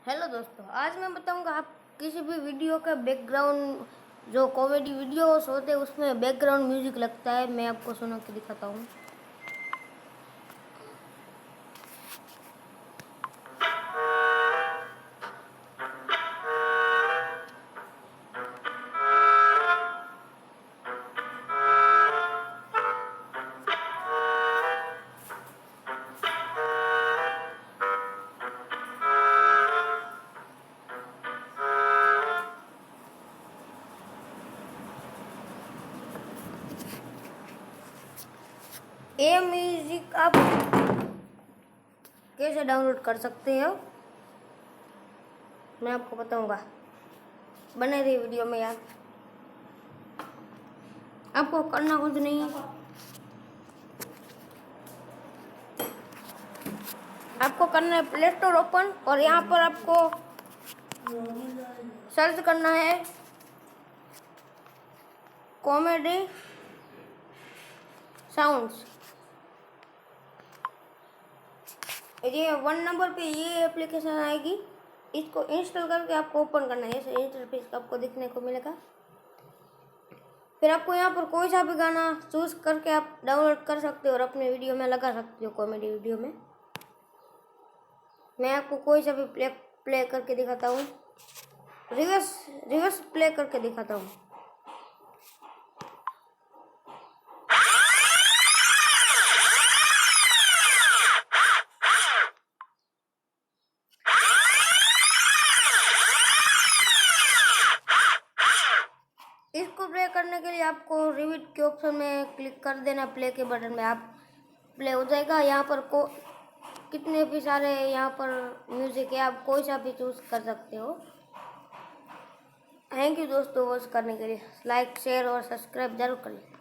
Hello दोस्तों, आज मैं बताऊंगा आप किसी भी वीडियो का बैकग्राउंड, जो कॉमेडी वीडियोस होते हैं उसमें बैकग्राउंड म्यूजिक लगता है। मैं आपको सुना के दिखाता हूँ। ये म्यूजिक आप कैसे डाउनलोड कर सकते हो मैं आपको बताऊंगा। बने रहिए वीडियो में यार। आपको करना कुछ नहीं है, आपको करना है प्ले स्टोर ओपन और यहाँ पर आपको सर्च करना है कॉमेडी साउंड्स। ये 1 नंबर पे ये एप्लीकेशन आएगी, इसको इंस्टॉल करके आपको ओपन करना है। ऐसे इंटरफेस आपको दिखने को मिलेगा। फिर आपको यहाँ पर कोई सा भी गाना चूज करके आप डाउनलोड कर सकते हो और अपने वीडियो में लगा सकते हो। कॉमेडी वीडियो में मैं आपको कोई सा भी प्ले करके दिखाता हूँ। रिवर्स प्ले करके दिखाता हूँ। इसको प्ले करने के लिए आपको रिपीट के ऑप्शन में क्लिक कर देना। प्ले के बटन में आप प्ले हो जाएगा। यहाँ पर कितने भी सारे यहाँ पर म्यूजिक है, आप कोई सा भी चूज कर सकते हो। थैंक यू दोस्तों वॉच करने के लिए। लाइक शेयर और सब्सक्राइब जरूर करें।